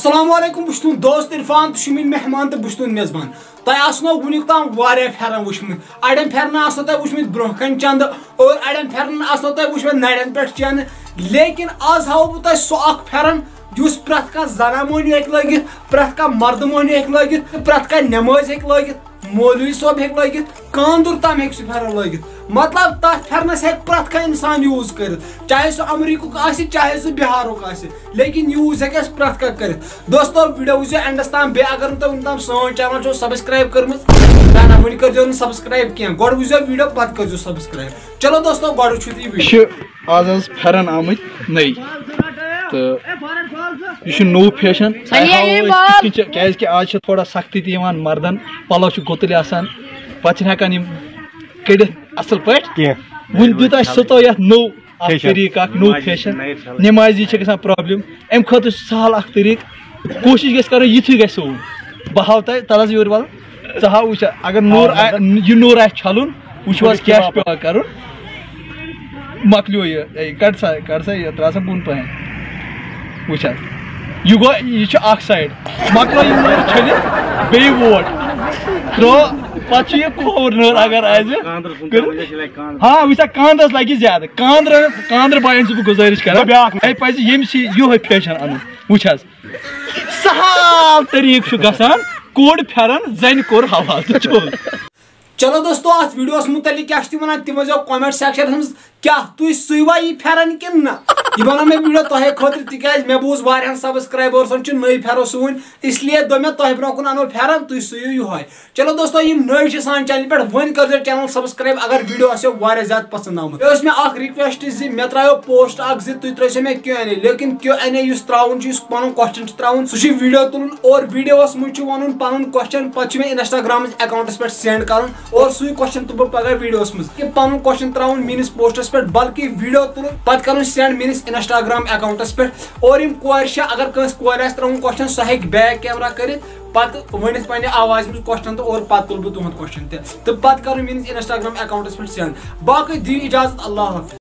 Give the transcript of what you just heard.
السلام علیکم بہٕ تُہُنٛد دوست عرفان تہٕ میٲنۍ مہمان تہٕ بہٕ تُہُنٛد میزبان تۄہہِ آسنو وُنیُک تام واریاہ پھیرن وٕچھمٕتۍ اڑٮ۪ن پھیرنن آسنو تۄہہِ وٕچھمٕتۍ برونٛہہ کَنہِ چندٕ اور اڑٮ۪ن پھیرنن آسنو تۄہہِ وٕچھمٕتۍ نرٮ۪ن پٮ۪ٹھ چینہٕ لیکن آز ہاوو بہٕ تۄہہِ سُہ اکھ پھیرن یُس پرٛٮ۪تھ کانٛہہ زنان موہنیوٗ ہیٚکہِ لٲگِتھ پرٛٮ۪تھ کانٛہہ مردٕ موہنیوٗ ہیٚکہِ لٲگِتھ تہٕ پرٛٮ۪تھ کانٛہہ نٮ۪مٲزۍ ہیٚکہِ لٲگِتھ مولوی صٲب ہیٚکہِ لٲگِتھ کاندُر تام ہیٚکہِ سُہ پھیرن لٲگِتھ مطلب تتھ پھیرنس ہیٚکہِ پرٛٮ۪تھ کانٛہہ انسان یوٗز کٔرِتھ چاہے سُہ امریکُک آسہِ چاہے سُہ بِہارُک آسہِ لیکن یوٗز ہیٚکہِ اَسہِ پرٛٮ۪تھ کانٛہہ کٔرِتھ دوستو ویڈیو وٕچھزیو اینڈس تام بیٚیہِ اگر نہٕ تۄہہِ وُنیُک تام سٲنۍ چینل چھو سبسکرایب کٔرمٕژ نہ نہ وُنہِ کٔرزیو نہٕ سبسکرایب کینٛہہ گۄڈٕ وٕچھزیو ویڈیو پتہٕ کٔرزیو سبسکرایب چلو دوستو گۄڈٕ وٕچھِو تُہۍ ویڈیو آز حظ پھیرن آمٕتۍ نٔے تہٕ یہ چھُ نوٚو فیشن کیازِ کہِ آز چھِ تھوڑا سختی تہِ یِوان مردن پلو چھِ گُتٕلۍ آسان پتہٕ چھِنہٕ ہٮ۪کان یِم کٔڑِتھ اصل پٲٹھۍ وُنہِ دیُت اَسہِ سُہ یتھ نوٚو اکھ طریٖقہٕ اکھ نوٚو فیشن نٮ۪مازی چھِ گژھان پرابلم امہِ خٲطرٕ چھُ سہل اکھ طریٖقہٕ کوٗشش گژھِ کرٕنۍ یِتھُے گژھِ سُوُن بہٕ ہاو تۄہہِ تل حظ یورٕ وَل ژٕ ہاو وٕچھ اگر یہِ نوٗر آسہِ چھلُن وٕچھو حظ کیٛاہ چھُ پیٚوان کرُن مۄکلیو یہِ کڑ سا یہِ ترٛاو سا بۄن پہن وٕچھ حظ یہِ گوٚو یہِ چھُ اکھ سایڈ مۄکلو یہِ نٔر چھٔلِتھ بیٚیہِ ووٹ ترٛوو پتہٕ چھُ یہِ کھووُر نٔر اگر آسہِ ہاں وٕچھ سا کاندرس لگہِ زیادٕ کاندر باین چھُس بہٕ گُزٲرِش کران تۄہہِ پزِ ییٚمِس یِہوے فیشن انُن وٕچھ حظ سہل طریٖقہٕ چھُ گژھان کوٚڑ پھیرن زنہِ کوٚر حوالہٕ چھوٚل چلو دوستو اتھ ویڈیوس متعلق کیٛاہ چھِ تُہۍ ونان تہِ ؤنۍزیو کومنٹ سیکشنس منٛز کیٛاہ تُہۍ سُیوا یہِ پھیرن کِنہٕ نہ یہِ بنوو مےٚ ویڈیو تۄہے خٲطرٕ تِکیازِ مےٚ بوٗز واریاہن سبسکرایبٲرسن چھِ نٔے پھیرو سُوٕنۍ اس لیے دوٚپ مےٚ تۄہہِ برونٛہہ کُن انو پھیرن تُہۍ سُیِو یِہوے چلو دوستو یِم نٔے چھِ سانہِ چینلہِ پٮ۪ٹھ وۄنۍ کٔرزیو چینل سبسکرایب اگر ویڈیو آسیو واریاہ زیادٕ پسنٛد آمُت بیٚیہِ ٲس مےٚ اکھ رِکویسٹ زِ مےٚ ترٛایو پوسٹ اکھ زِ تُہۍ ترٛٲیزیو مےٚ Q&A لیکن Q&A یُس تراوُن چھُ یُس پنُن کوسچن چھُ تراوُن سُہ چھُ ویڈیو تُلُن اور ویڈیوس منٛز چھُ ونُن پنُن کوسچن پتہٕ چھُ مےٚ انسٹاگرامس اکاونٹس پٮ۪ٹھ سینڈ کرُن اور سُے کوسچن تُلہٕ بہٕ پگاہ ویڈیوس منٛز کہِ پنُن کوسچن تراوُن میٲنِس پوسٹس پٮ۪ٹھ بلکہِ ویڈیو تُلُن پتہٕ کرُن سینڈ میٲنِس انسٹاگرام اکاونٹس پٮ۪ٹھ اور یِم کورِ چھِ اگر کٲنٛسہِ کورِ آسہِ تراوُن کوسچن سۄ ہیٚکہِ بیک کیمرا کٔرِتھ پتہٕ ؤنِتھ پننہِ آوازِ منٛز کوسچن تہٕ اور پتہٕ تُلہٕ بہٕ تُہُنٛد کوسچن تہِ تہٕ پتہٕ کرُن میٲنِس انسٹاگرام اکاونٹس پٮ۪ٹھ سینڈ باقٕے دِیِو اجازت اللہ حافظ